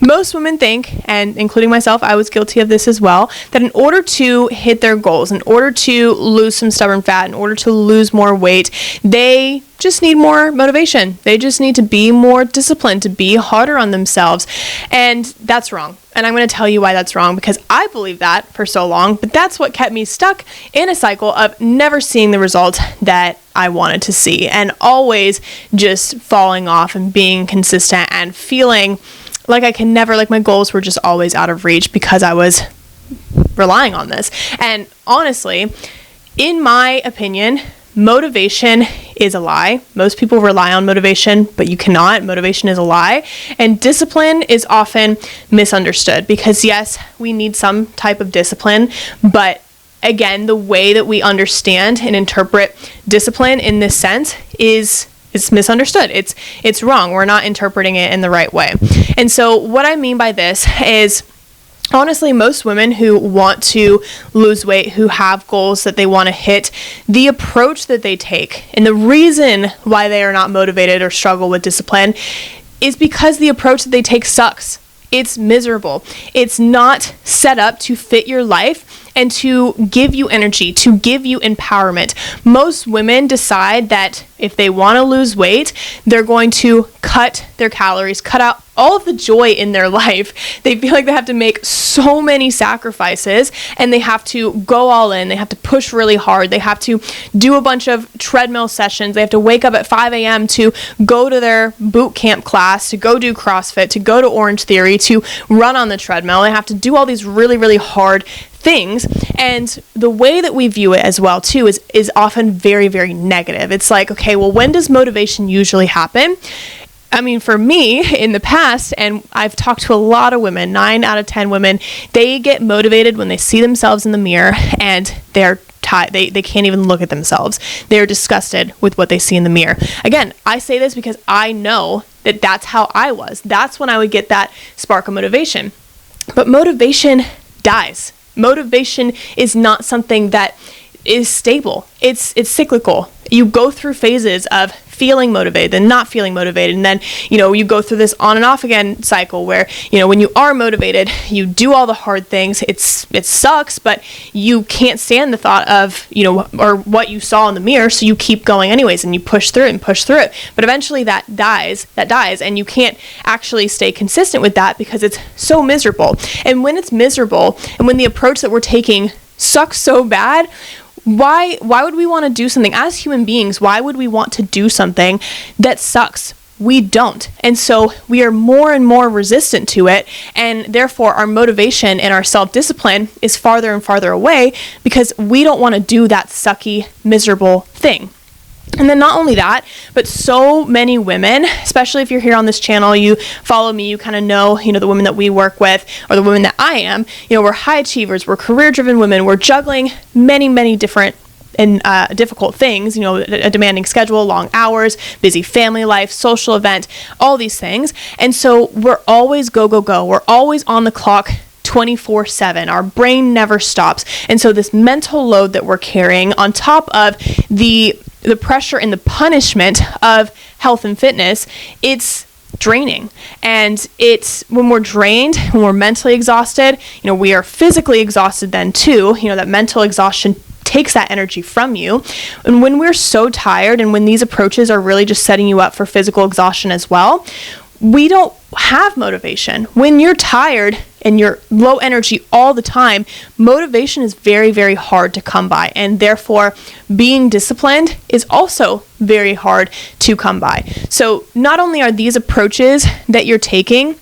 Most women think, and including myself, I was guilty of this as well, that in order to hit their goals, in order to lose some stubborn fat, in order to lose more weight, they just need more motivation. They just need to be more disciplined, to be harder on themselves. And that's wrong. And I'm going to tell you why that's wrong, because I believed that for so long, but that's what kept me stuck in a cycle of never seeing the results that I wanted to see, and always just falling off and being consistent and feeling like I can never, like my goals were just always out of reach because I was relying on this. And honestly, in my opinion, motivation is a lie. Most people rely on motivation, but you cannot. Motivation is a lie. And discipline is often misunderstood because yes, we need some type of discipline, but again, the way that we understand and interpret discipline in this sense is misunderstood. It's wrong. We're not interpreting it in the right way. And so what I mean by this is, honestly, most women who want to lose weight, who have goals that they want to hit, the approach that they take and the reason why they are not motivated or struggle with discipline is because the approach that they take sucks. It's miserable. It's not set up to fit your life and to give you energy, to give you empowerment. Most women decide that if they want to lose weight, they're going to cut their calories, cut out all of the joy in their life. They feel like they have to make so many sacrifices and they have to go all in. They have to push really hard. They have to do a bunch of treadmill sessions. They have to wake up at 5 a.m. to go to their boot camp class, to go do CrossFit, to go to Orange Theory, to run on the treadmill. They have to do all these really, really hard things. And the way that we view it as well too is often very, very negative. It's like, okay, well, when does motivation usually happen? I mean, for me in the past, and I've talked to a lot of women, 9 out of 10 women, they get motivated when they see themselves in the mirror and they're they can't even look at themselves. They're disgusted with what they see in the mirror. Again, I say this because I know that that's how I was. That's when I would get that spark of motivation. But motivation dies. Motivation is not something that is stable. It's cyclical. You go through phases of feeling motivated and not feeling motivated, and then you go through this on and off again cycle where when you are motivated, you do all the hard things. It sucks, but you can't stand the thought of or what you saw in the mirror, so you keep going anyways and you push through it. But eventually that dies, and you can't actually stay consistent with that because it's so miserable. And when it's miserable, and when the approach that we're taking sucks so bad, why would we want to do something as human beings? Why would we want to do something that sucks? We don't. And so we are more and more resistant to it, and therefore our motivation and our self-discipline is farther and farther away because we don't want to do that sucky, miserable thing. And then not only that, but so many women, especially if you're here on this channel, you follow me, you kind of know, the women that we work with, or the women that I am, we're high achievers, we're career-driven women, we're juggling many, many different and difficult things, a demanding schedule, long hours, busy family life, social event, all these things. And so we're always go, go, go. We're always on the clock 24/7. Our brain never stops. And so this mental load that we're carrying on top of the pressure and the punishment of health and fitness, it's draining. And it's when we're drained, when we're mentally exhausted, we are physically exhausted then too. That mental exhaustion takes that energy from you. And when we're so tired, and when these approaches are really just setting you up for physical exhaustion as well, we don't have motivation. When you're tired and you're low energy all the time, motivation is very, very hard to come by. And therefore, being disciplined is also very hard to come by. So not only are these approaches that you're taking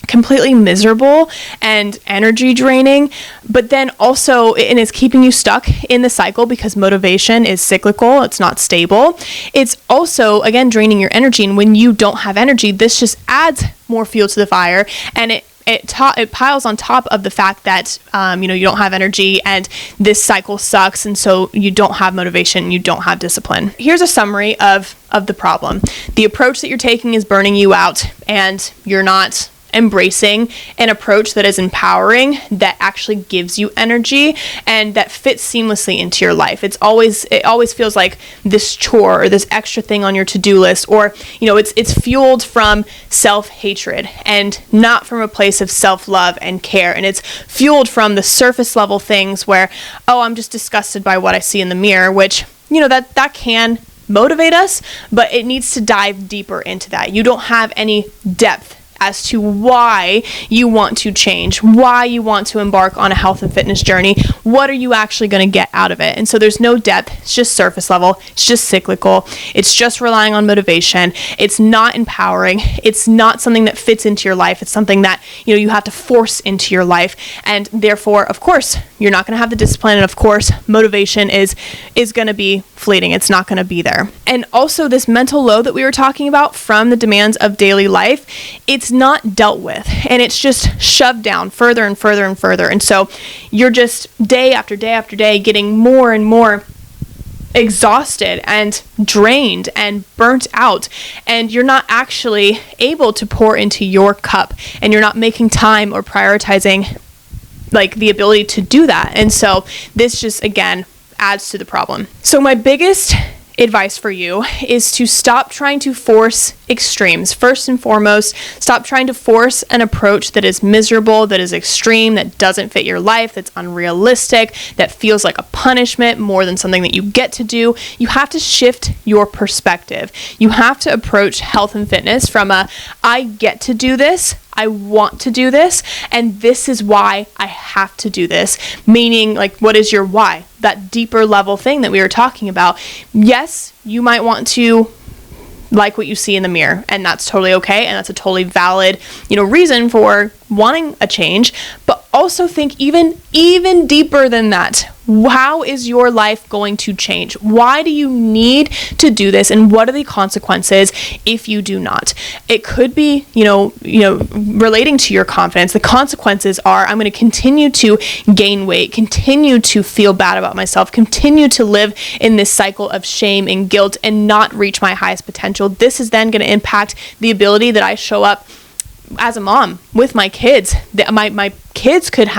completely miserable and energy draining, but then also, and it's keeping you stuck in the cycle because motivation is cyclical, it's not stable. It's also, again, draining your energy. And when you don't have energy, this just adds more fuel to the fire, and it piles on top of the fact that you don't have energy and this cycle sucks, and so you don't have motivation, you don't have discipline. Here's a summary of the problem. The approach that you're taking is burning you out, and you're not embracing an approach that is empowering, that actually gives you energy and that fits seamlessly into your life. It always feels like this chore or this extra thing on your to-do list, or it's fueled from self-hatred and not from a place of self-love and care. And it's fueled from the surface level things where, oh, I'm just disgusted by what I see in the mirror, which that can motivate us, but it needs to dive deeper into that. You don't have any depth as to why you want to change, why you want to embark on a health and fitness journey. What are you actually going to get out of it? And so there's no depth. It's just surface level. It's just cyclical. It's just relying on motivation. It's not empowering. It's not something that fits into your life. It's something that, you have to force into your life. And therefore, of course, you're not going to have the discipline. And of course, motivation is going to be fleeting. It's not going to be there. And also this mental load that we were talking about from the demands of daily life, it's not dealt with, and it's just shoved down further and further and further. And so you're just day after day after day getting more and more exhausted and drained and burnt out, and you're not actually able to pour into your cup, and you're not making time or prioritizing like the ability to do that. And so this just again adds to the problem. So my biggest advice for you is to stop trying to force extremes. First and foremost, stop trying to force an approach that is miserable, that is extreme, that doesn't fit your life, that's unrealistic, that feels like a punishment more than something that you get to do. You have to shift your perspective. You have to approach health and fitness from I get to do this, I want to do this, and this is why I have to do this. Meaning, like, what is your why? That deeper level thing that we were talking about. Yes, you might want to like what you see in the mirror, and that's totally okay, and that's a totally valid, reason for wanting a change. But also think even deeper than that. How is your life going to change? Why do you need to do this, and what are the consequences if you do not? It could be, relating to your confidence. The consequences are I'm going to continue to gain weight, continue to feel bad about myself, continue to live in this cycle of shame and guilt and not reach my highest potential. This is then going to impact the ability that I show up as a mom with my kids. My kids could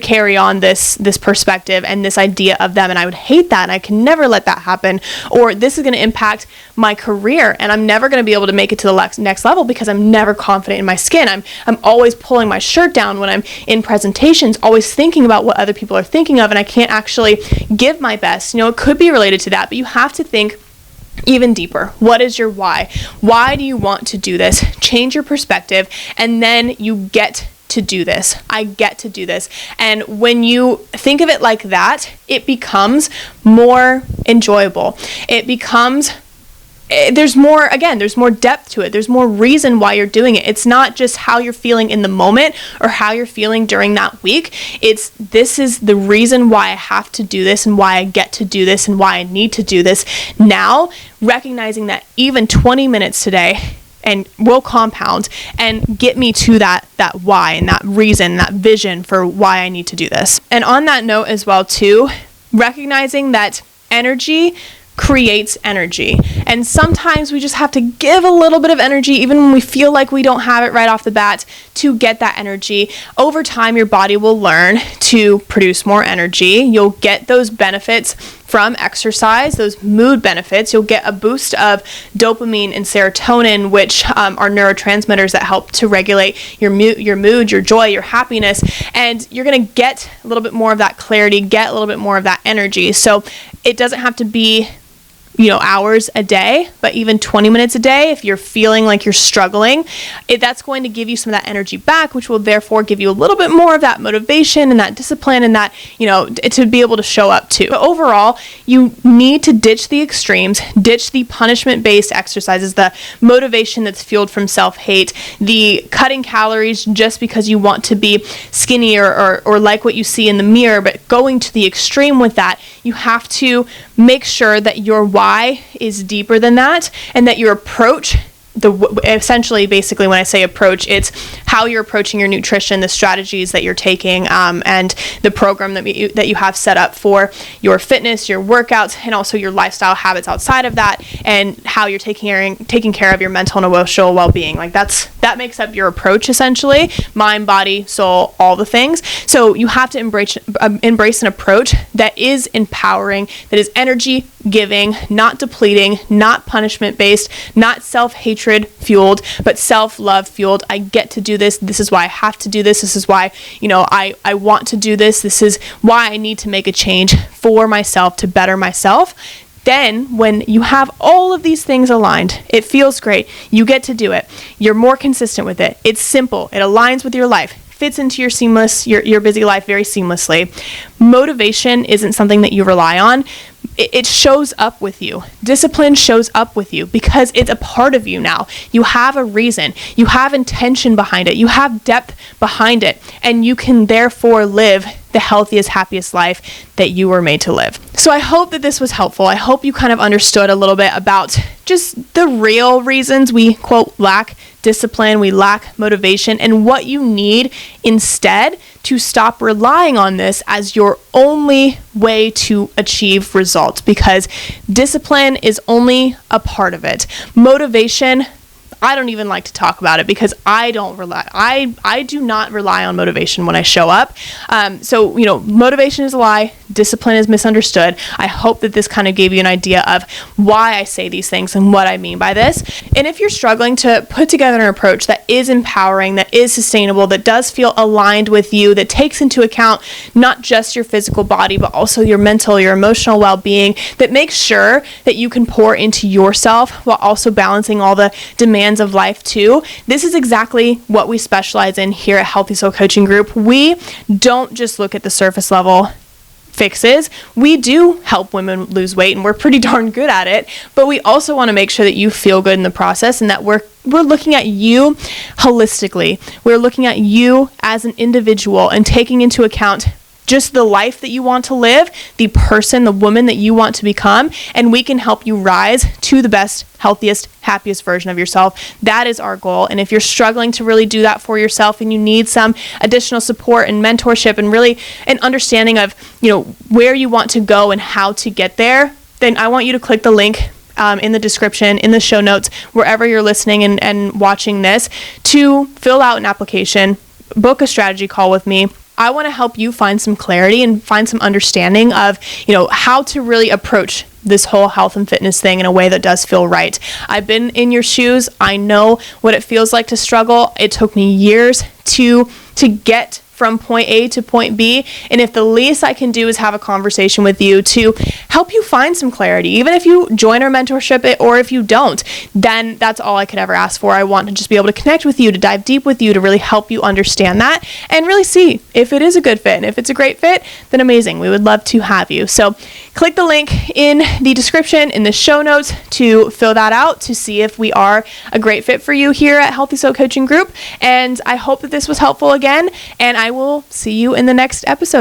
carry on this perspective and this idea of them, and I would hate that, and I can never let that happen. Or this is going to impact my career, and I'm never going to be able to make it to the next level because I'm never confident in my skin. I'm always pulling my shirt down when I'm in presentations, always thinking about what other people are thinking of, and I can't actually give my best. It could be related to that, but you have to think even deeper. What is your why? Why do you want to do this? Change your perspective, and then you get to do this. I get to do this. And when you think of it like that, it becomes more enjoyable. It becomes there's more depth to it. There's more reason why you're doing it. It's not just how you're feeling in the moment or how you're feeling during that week. This is the reason why I have to do this, and why I get to do this, and why I need to do this now, recognizing that even 20 minutes today and will compound and get me to that why and that reason, that vision for why I need to do this. And on that note as well too, recognizing that energy creates energy. And sometimes we just have to give a little bit of energy, even when we feel like we don't have it right off the bat, to get that energy. Over time, your body will learn to produce more energy. You'll get those benefits from exercise, those mood benefits. You'll get a boost of dopamine and serotonin, which are neurotransmitters that help to regulate your mood, your joy, your happiness. And you're going to get a little bit more of that clarity, get a little bit more of that energy. So it doesn't have to be hours a day, but even 20 minutes a day, if you're feeling like you're struggling, that's going to give you some of that energy back, which will therefore give you a little bit more of that motivation and that discipline and that, to be able to show up too. But overall, you need to ditch the extremes, ditch the punishment-based exercises, the motivation that's fueled from self-hate, the cutting calories just because you want to be skinny or like what you see in the mirror, but going to the extreme with that. You have to make sure that your why is deeper than that, and that your approach essentially, basically, when I say approach, it's how you're approaching your nutrition, the strategies that you're taking, and the program that you have set up for your fitness, your workouts, and also your lifestyle habits outside of that, and how you're taking care of your mental and emotional well-being. Like that makes up your approach, essentially: mind, body, soul, all the things. So you have to embrace an approach that is empowering, that is energy giving, not depleting, not punishment based, not self-hatred fueled, but self-love fueled. I get to do this. This is why I have to do this. This is why, I want to do this. This is why I need to make a change for myself to better myself. Then when you have all of these things aligned, it feels great. You get to do it. You're more consistent with it. It's simple. It aligns with your life. Fits into your busy life very seamlessly. Motivation isn't something that you rely on. It shows up with you. Discipline shows up with you because it's a part of you now. You have a reason. You have intention behind it. You have depth behind it. And you can therefore live the healthiest, happiest life that you were made to live. So I hope that this was helpful. I hope you kind of understood a little bit about just the real reasons we, quote, lack discipline, we lack motivation, and what you need instead to stop relying on this as your only way to achieve results, because discipline is only a part of it. Motivation, I don't even like to talk about it because I do not rely on motivation when I show up. So motivation is a lie. Discipline is misunderstood. I hope that this kind of gave you an idea of why I say these things and what I mean by this. And if you're struggling to put together an approach that is empowering, that is sustainable, that does feel aligned with you, that takes into account not just your physical body, but also your mental, your emotional well-being, that makes sure that you can pour into yourself while also balancing all the demands of life too. This is exactly what we specialize in here at Healthy Soul Coaching Group. We don't just look at the surface level fixes. We do help women lose weight, and we're pretty darn good at it, but we also want to make sure that you feel good in the process and that we're looking at you holistically. We're looking at you as an individual and taking into account just the life that you want to live, the person, the woman that you want to become, and we can help you rise to the best, healthiest, happiest version of yourself. That is our goal. And if you're struggling to really do that for yourself and you need some additional support and mentorship and really an understanding of, where you want to go and how to get there, then I want you to click the link in the description, in the show notes, wherever you're listening and watching this, to fill out an application, book a strategy call with me. I want to help you find some clarity and find some understanding of, how to really approach this whole health and fitness thing in a way that does feel right. I've been in your shoes. I know what it feels like to struggle. It took me years to get from point A to point B. And if the least I can do is have a conversation with you to help you find some clarity, even if you join our mentorship or if you don't, then that's all I could ever ask for. I want to just be able to connect with you, to dive deep with you, to really help you understand that and really see if it is a good fit. And if it's a great fit, then amazing. We would love to have you. So click the link in the description, in the show notes, to fill that out, to see if we are a great fit for you here at Healthy Soul Coaching Group. And I hope that this was helpful again, and I will see you in the next episode.